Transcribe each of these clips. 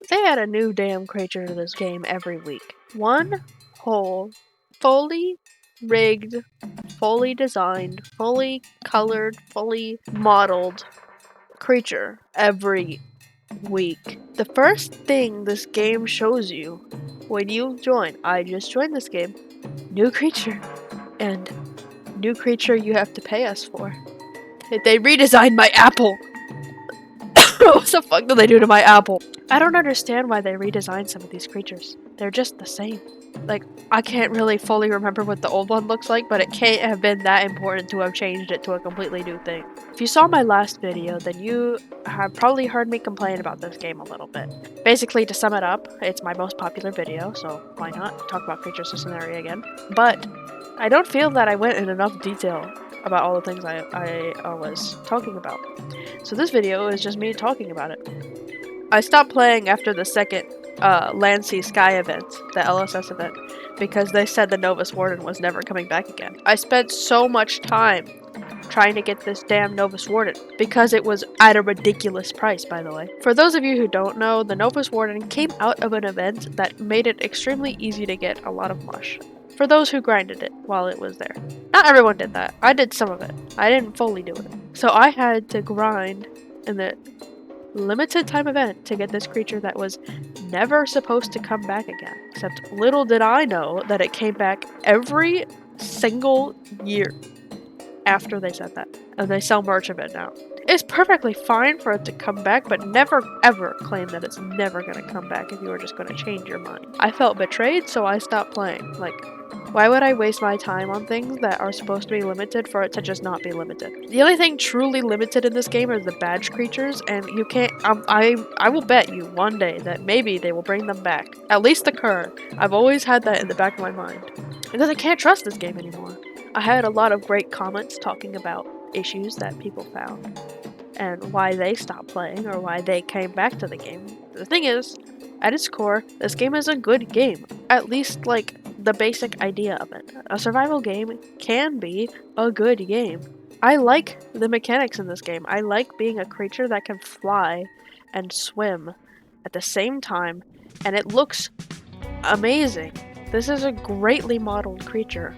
They add a new damn creature to this game every week. One whole, fully rigged, fully designed, fully colored, fully modeled creature every week. The first thing this game shows you when you join, I just joined this game, new creature, and new creature you have to pay us for. They redesigned my apple! What the fuck did they do to my apple? I don't understand why they redesigned some of these creatures. They're just the same. Like, I can't really fully remember what the old one looks like, but it can't have been that important to have changed it to a completely new thing. If you saw my last video, then you have probably heard me complain about this game a little bit. Basically, to sum it up, it's my most popular video, so why not talk about Creatures of Sonaria again. But I don't feel that I went in enough detail about all the things I was talking about. So this video is just me talking about it. I stopped playing after the second Land Sea Sky event, the LSS event, because they said the Novus Warden was never coming back again. I spent so much time trying to get this damn Novus Warden, because it was at a ridiculous price, by the way. For those of you who don't know, the Novus Warden came out of an event that made it extremely easy to get a lot of mush. For those who grinded it while it was there. Not everyone did that. I did some of it. I didn't fully do it. So I had to grind in the limited time event to get this creature that was never supposed to come back again. Except little did I know that it came back every single year after they said that. And they sell merch of it now. It's perfectly fine for it to come back, but never ever claim that it's never gonna come back if you are just gonna change your mind. I felt betrayed, so I stopped playing. Like, why would I waste my time on things that are supposed to be limited for it to just not be limited? The only thing truly limited in this game are the badge creatures, and you can't- I will bet you one day that maybe they will bring them back. At least the cur. I've always had that in the back of my mind. Because I can't trust this game anymore. I had a lot of great comments talking about issues that people found, and why they stopped playing, or why they came back to the game. The thing is, at its core, this game is a good game. At least, like, the basic idea of it. A survival game can be a good game. I like the mechanics in this game. I like being a creature that can fly and swim at the same time, and it looks amazing. This is a greatly modeled creature.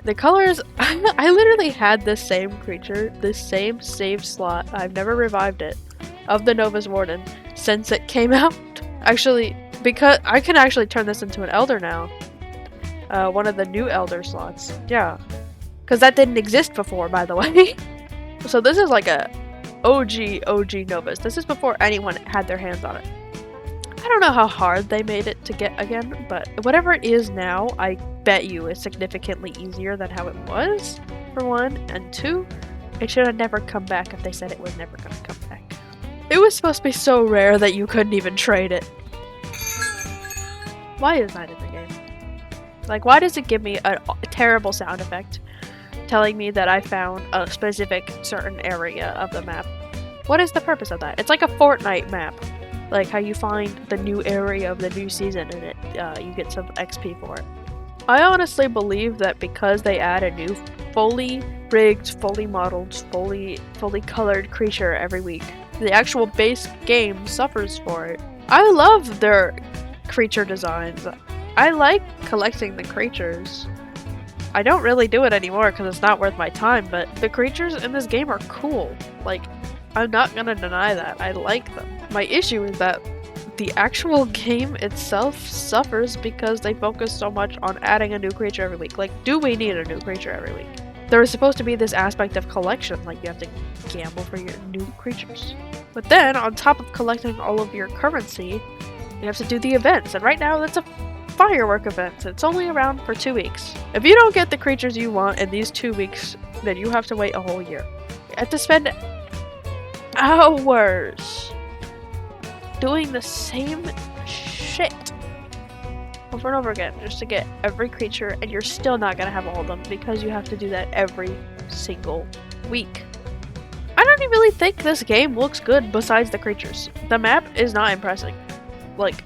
The colors, I literally had this same creature, this same save slot, I've never revived it, of the Novus Warden since it came out. Actually, because I can actually turn this into an Elder now. One of the new Elder slots. Yeah. Because that didn't exist before, by the way. So this is like a OG Novus. This is before anyone had their hands on it. I don't know how hard they made it to get again, but whatever it is now, I bet you is significantly easier than how it was, for one, and two, it should have never come back if they said it was never gonna come back. It was supposed to be so rare that you couldn't even trade it. Why is that in the game? Like, why does it give me a terrible sound effect telling me that I found a specific certain area of the map? What is the purpose of that? It's like a Fortnite map. Like how you find the new area of the new season and you get some XP for it. I honestly believe that because they add a new fully rigged, fully modeled, fully colored creature every week, the actual base game suffers for it. I love their creature designs. I like collecting the creatures. I don't really do it anymore because it's not worth my time, but the creatures in this game are cool. Like, I'm not gonna deny that. I like them. My issue is that the actual game itself suffers because they focus so much on adding a new creature every week. Like, do we need a new creature every week? There is supposed to be this aspect of collection, like you have to gamble for your new creatures. But then, on top of collecting all of your currency, you have to do the events, and right now that's a firework event. It's only around for 2 weeks. If you don't get the creatures you want in these 2 weeks, then you have to wait a whole year. You have to spend hours doing the same shit over and over again just to get every creature, and you're still not gonna have all of them because you have to do that every single week. I don't really think this game looks good besides the creatures. The map is not impressive. Like,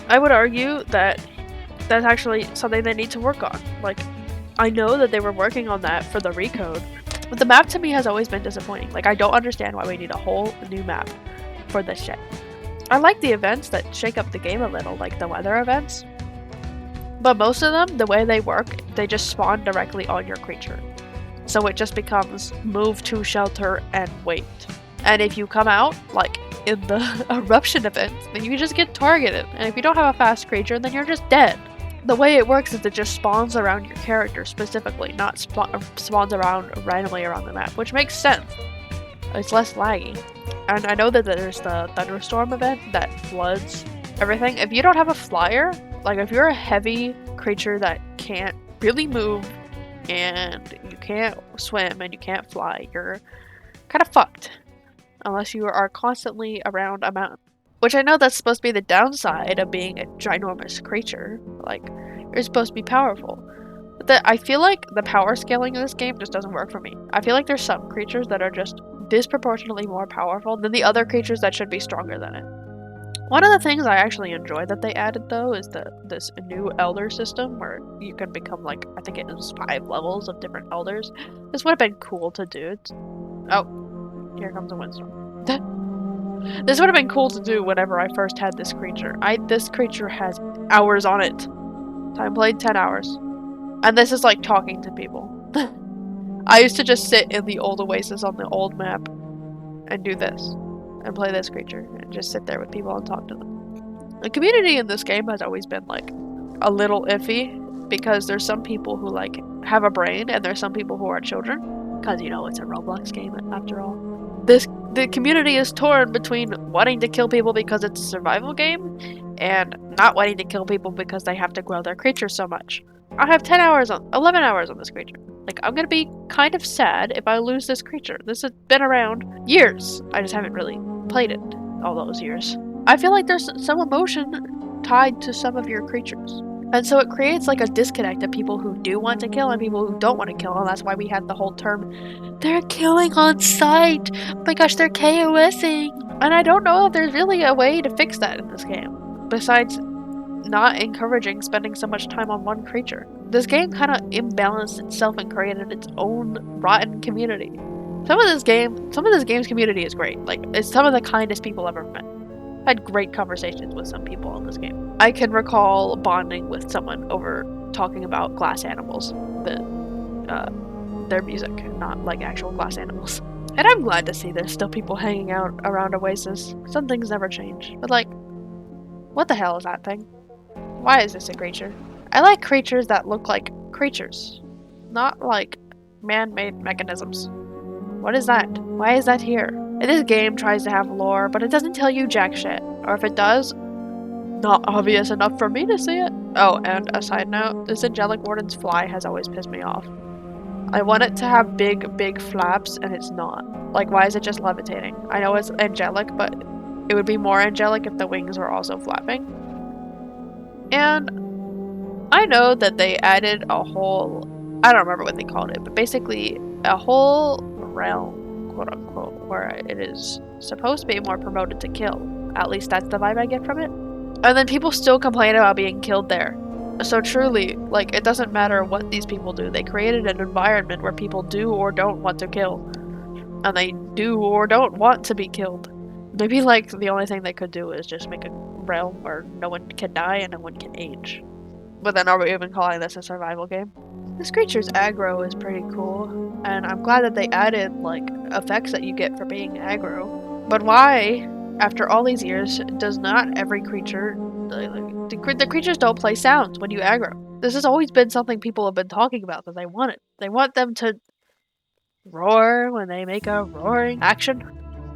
I would argue that that's actually something they need to work on. Like, I know that they were working on that for the recode, but the map to me has always been disappointing. Like, I don't understand why we need a whole new map for this shit. I like the events that shake up the game a little, like the weather events. But most of them, the way they work, they just spawn directly on your creature. So it just becomes move to shelter and wait. And if you come out, like in the eruption event, then you just get targeted. And if you don't have a fast creature, then you're just dead. The way it works is it just spawns around your character specifically, not spawns around randomly around the map, which makes sense. It's less laggy. And I know that there's the thunderstorm event that floods everything. If you don't have a flyer, like if you're a heavy creature that can't really move and you can't swim and you can't fly, you're kind of fucked. Unless you are constantly around a mountain. Which I know that's supposed to be the downside of being a ginormous creature. Like, you're supposed to be powerful. But I feel like the power scaling in this game just doesn't work for me. I feel like there's some creatures that are just disproportionately more powerful than the other creatures that should be stronger than it. One of the things I actually enjoy that they added though is this new elder system where you can become like, I think it is 5 levels of different elders. This would have been cool to do. Oh, here comes a windstorm. This would have been cool to do whenever I first had this creature. This creature has hours on it. Time played 10 hours. And this is like talking to people. I used to just sit in the old oasis on the old map and do this. And play this creature. And just sit there with people and talk to them. The community in this game has always been like a little iffy. Because there's some people who like have a brain and there's some people who are children. Because you know it's a Roblox game after all. The community is torn between wanting to kill people because it's a survival game and not wanting to kill people because they have to grow their creature so much. I have 11 hours on this creature. Like, I'm gonna be kind of sad if I lose this creature. This has been around years. I just haven't really played it all those years. I feel like there's some emotion tied to some of your creatures. And so it creates like a disconnect of people who do want to kill and people who don't want to kill, and that's why we had the whole term, they're killing on sight. Oh my gosh, they're KOSing. And I don't know if there's really a way to fix that in this game, besides not encouraging spending so much time on one creature. This game kind of imbalanced itself and created its own rotten community. Some of this game's community is great. Like, it's some of the kindest people I've ever met. I had great conversations with some people in this game. I can recall bonding with someone over talking about glass animals, their music, not like actual glass animals. And I'm glad to see there's still people hanging out around Oasis. Some things never change. But like, what the hell is that thing? Why is this a creature? I like creatures that look like creatures, not like man-made mechanisms. What is that? Why is that here? This game tries to have lore, but it doesn't tell you jack shit. Or if it does, not obvious enough for me to see it. Oh, and a side note, this Angelic Warden's fly has always pissed me off. I want it to have big flaps, and it's not. Like, why is it just levitating? I know it's angelic, but it would be more angelic if the wings were also flapping. And I know that they added a whole, I don't remember what they called it, but basically a whole realm, quote unquote, where it is supposed to be more promoted to kill. At least that's the vibe I get from it. And then people still complain about being killed there. So truly, like, it doesn't matter what these people do. They created an environment where people do or don't want to kill. And they do or don't want to be killed. Maybe, like, the only thing they could do is just make a realm where no one can die and no one can age. But then are we even calling this a survival game? This creature's aggro is pretty cool. And I'm glad that they added, like, effects that you get for being aggro. But why, after all these years, does not every creature... The creatures don't play sounds when you aggro. This has always been something people have been talking about that they want it. They want them to roar when they make a roaring action.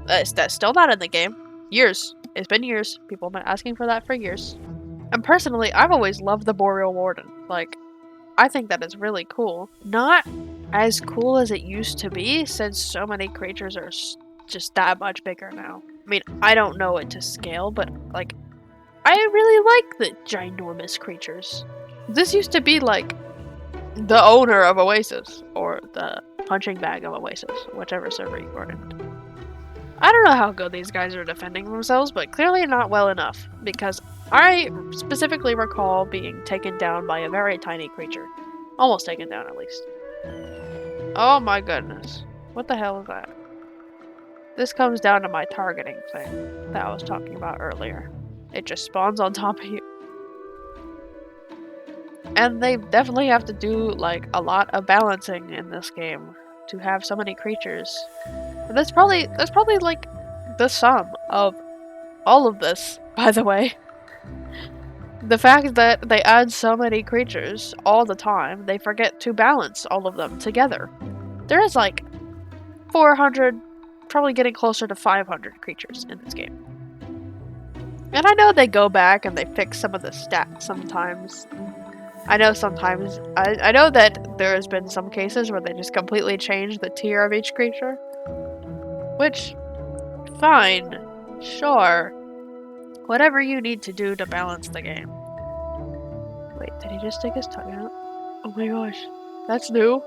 That's still not in the game. Years. It's been years. People have been asking for that for years. And personally, I've always loved the Boreal Warden. Like, I think that is really cool. Not as cool as it used to be, since so many creatures are just that much bigger now. I mean, I don't know it to scale, but, like, I really like the ginormous creatures. This used to be, like, the owner of Oasis, or the punching bag of Oasis, whichever server you were in. I don't know how good these guys are defending themselves, but clearly not well enough, because I specifically recall being taken down by a very tiny creature. Almost taken down, at least. Oh my goodness. What the hell is that? This comes down to my targeting thing that I was talking about earlier. It just spawns on top of you. And they definitely have to do, like, a lot of balancing in this game to have so many creatures. And that's probably, like, the sum of all of this, by the way. The fact that they add so many creatures all the time, they forget to balance all of them together. There is, like, 400, probably getting closer to 500 creatures in this game. And I know they go back and they fix some of the stats sometimes. I know sometimes, I know that there has been some cases where they just completely change the tier of each creature. Which, fine, sure. Whatever you need to do to balance the game. Wait, did he just stick his tongue out? Oh my gosh, that's new.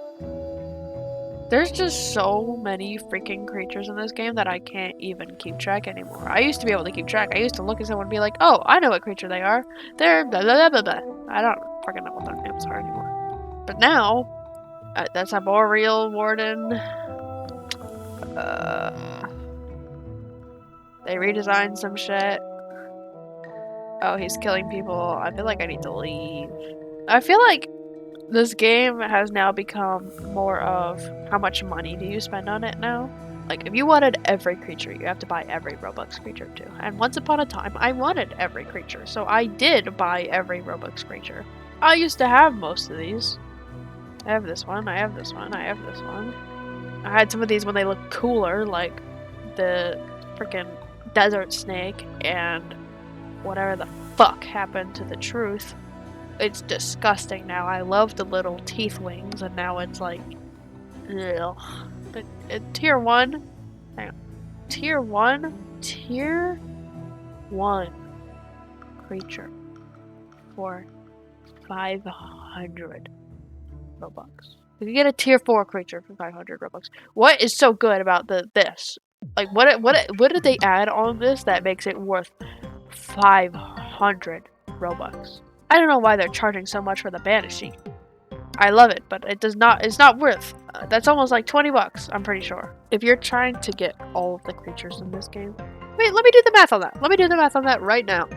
There's just so many freaking creatures in this game that I can't even keep track anymore. I used to be able to keep track. I used to look at someone and be like, oh, I know what creature they are. They're blah blah blah blah blah. I don't fucking know what their names are anymore. But now, that's a Boreal Warden. They redesigned some shit. Oh, he's killing people. I feel like I need to leave. I feel like this game has now become more of how much money do you spend on it now. Like, if you wanted every creature, you have to buy every Robux creature too. And once upon a time, I wanted every creature, so I did buy every Robux creature. I used to have most of these. I have this one, I have this one, I have this one. I had some of these when they looked cooler, like the freaking desert snake and whatever the fuck happened to the truth. It's disgusting now. I love the little teeth wings, and now it's like, ugh. Tier 1? Hang on. Tier 1? Tier 1 creature for 500 Robux. You can get a tier 4 creature for 500 Robux. What is so good about this? Like, what did they add on this that makes it worth 500 Robux? I don't know why they're charging so much for the banishing. I love it, but it's not worth. That's almost like 20 bucks, I'm pretty sure. If you're trying to get all of the creatures in this game. Wait, let me do the math on that. Let me do the math on that right now.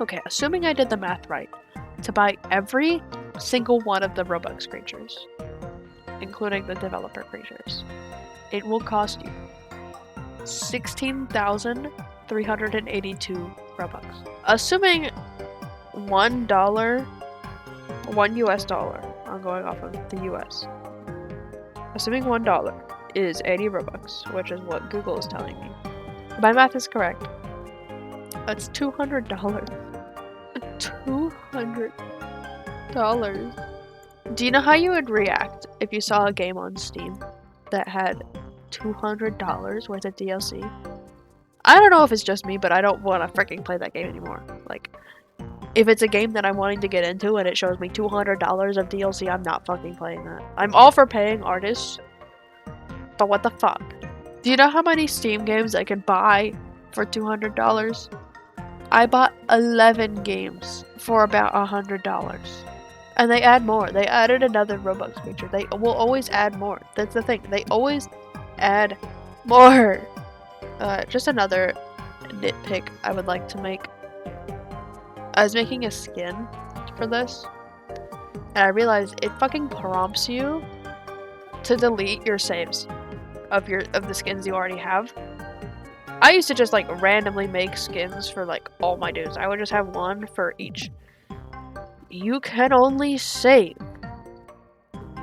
Okay, assuming I did the math right. To buy every single one of the Robux creatures, including the developer creatures, it will cost you 16,382 Robux. Assuming $1, $1 US dollar, I'm going off of the US. Assuming $1 is 80 Robux, which is what Google is telling me. My math is correct. That's $200. $200. Do you know how you would react if you saw a game on Steam that had $200 worth of DLC? I don't know if it's just me, but I don't want to freaking play that game anymore. Like, if it's a game that I'm wanting to get into and it shows me $200 of DLC, I'm not fucking playing that. I'm all for paying artists, but what the fuck? Do you know how many Steam games I can buy for $200? I bought 11 games for about $100. And they add more. They added another Robux feature. They will always add more. That's the thing. They always add more. Just another nitpick I would like to make. I was making a skin for this, and I realized it fucking prompts you to delete your saves of the skins you already have. I used to just like randomly make skins for like all my dudes. I would just have one for each. You can only save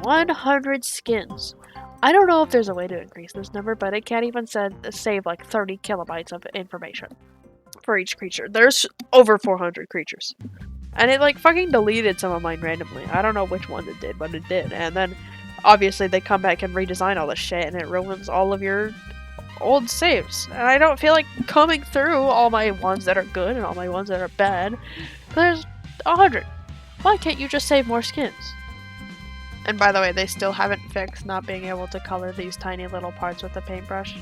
100 skins. I don't know if there's a way to increase this number, but it can't even save like 30 kilobytes of information for each creature. There's over 400 creatures. And it like fucking deleted some of mine randomly. I don't know which one it did, but it did. And then obviously they come back and redesign all this shit and it ruins all of your old saves. And I don't feel like combing through all my ones that are good and all my ones that are bad. There's 100. Why can't you just save more skins? And by the way, they still haven't fixed not being able to color these tiny little parts with the paintbrush.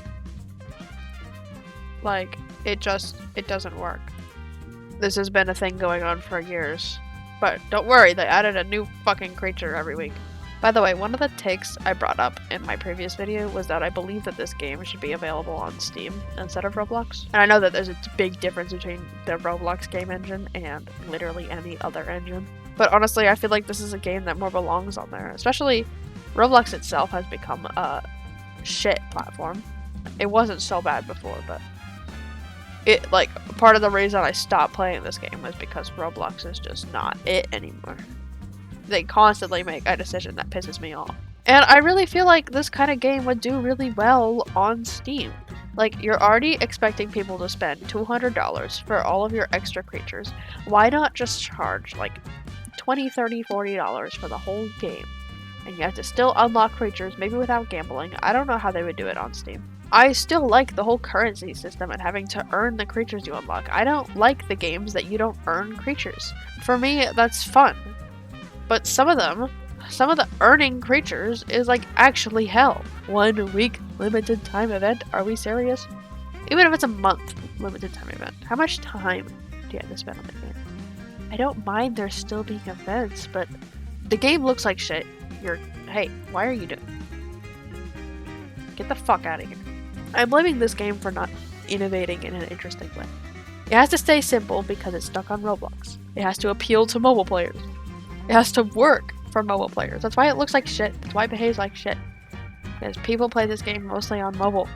Like, it doesn't work. This has been a thing going on for years. But don't worry, they added a new fucking creature every week. By the way, one of the takes I brought up in my previous video was that I believe that this game should be available on Steam instead of Roblox. And I know that there's a big difference between the Roblox game engine and literally any other engine. But honestly, I feel like this is a game that more belongs on there. Especially, Roblox itself has become a shit platform. It wasn't so bad before, but part of the reason I stopped playing this game was because Roblox is just not it anymore. They constantly make a decision that pisses me off. And I really feel like this kind of game would do really well on Steam. Like, you're already expecting people to spend $200 for all of your extra creatures. Why not just charge like $20, $30, $40 for the whole game? And you have to still unlock creatures, maybe without gambling. I don't know how they would do it on Steam. I still like the whole currency system and having to earn the creatures you unlock. I don't like the games that you don't earn creatures. For me, that's fun. But some of the earning creatures is like actually hell. 1 week limited time event? Are we serious? Even if it's a month limited time event, how much time do you have to spend on the game? I don't mind there still being events, but the game looks like shit. Hey, why are you doing? Get the fuck out of here. I'm blaming this game for not innovating in an interesting way. It has to stay simple because it's stuck on Roblox. It has to appeal to mobile players. It has to work for mobile players. That's why it looks like shit. That's why it behaves like shit. Because people play this game mostly on mobile.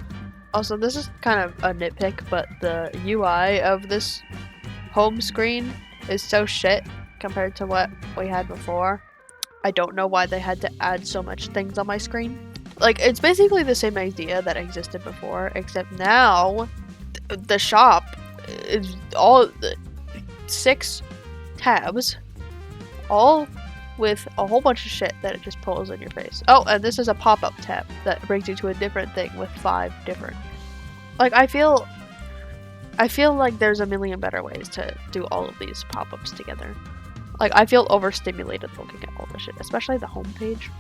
Also, this is kind of a nitpick, but the UI of this home screen is so shit compared to what we had before. I don't know why they had to add so much things on my screen. Like, it's basically the same idea that existed before, except now the shop is all 6 tabs, all with a whole bunch of shit that it just pulls in your face. Oh, and this is a pop-up tab that brings you to a different thing with 5 different. Like, I feel like there's a million better ways to do all of these pop-ups together. Like, I feel overstimulated looking at all this shit, especially the homepage.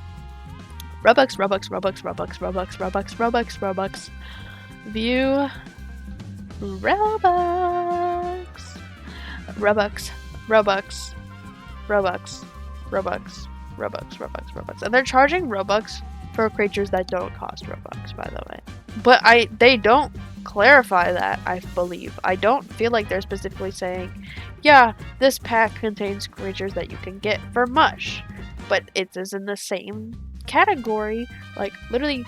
Robux, Robux, Robux, Robux, Robux, Robux, Robux, Robux. View. Robux. Robux. Robux. Robux. Robux. Robux. Robux. Robux. And they're charging Robux for creatures that don't cost Robux, by the way. But they don't clarify that, I believe. I don't feel like they're specifically saying, yeah, this pack contains creatures that you can get for much. But it is in the same category, like literally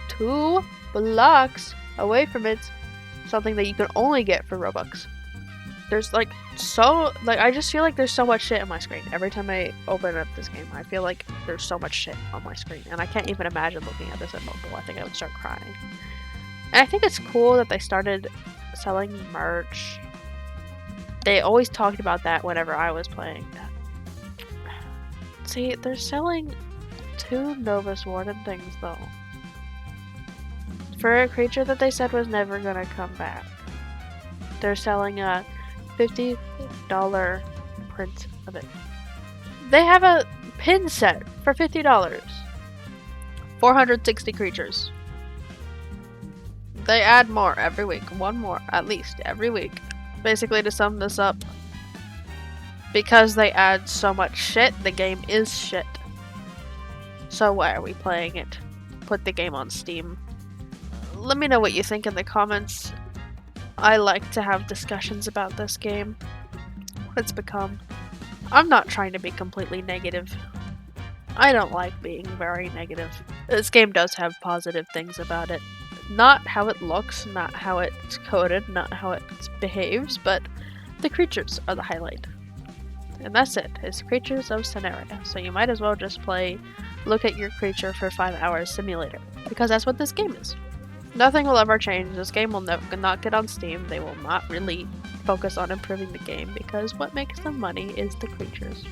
2 blocks away from it, something that you can only get for Robux. There's I just feel like there's so much shit on my screen. Every time I open up this game, I feel like there's so much shit on my screen, and I can't even imagine looking at this at mobile. I think I would start crying. And I think it's cool that they started selling merch. They always talked about that whenever I was playing. See, they're selling 2 Novus Warden things, though. For a creature that they said was never gonna come back. They're selling a $50 print of it. They have a pin set for $50. 460 creatures. They add more every week. 1 more, at least, every week. Basically, to sum this up, because they add so much shit, the game is shit. So why are we playing it? Put the game on Steam. Let me know what you think in the comments. I like to have discussions about this game. What it's become. I'm not trying to be completely negative. I don't like being very negative. This game does have positive things about it. Not how it looks, not how it's coded, not how it behaves, but the creatures are the highlight. And that's it. It's Creatures of Sonaria. So you might as well just play Look at Your Creature for 5 Hours Simulator. Because that's what this game is. Nothing will ever change. This game will not get on Steam. They will not really focus on improving the game because what makes them money is the creatures.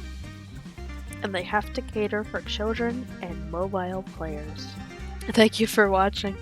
And they have to cater for children and mobile players. Thank you for watching.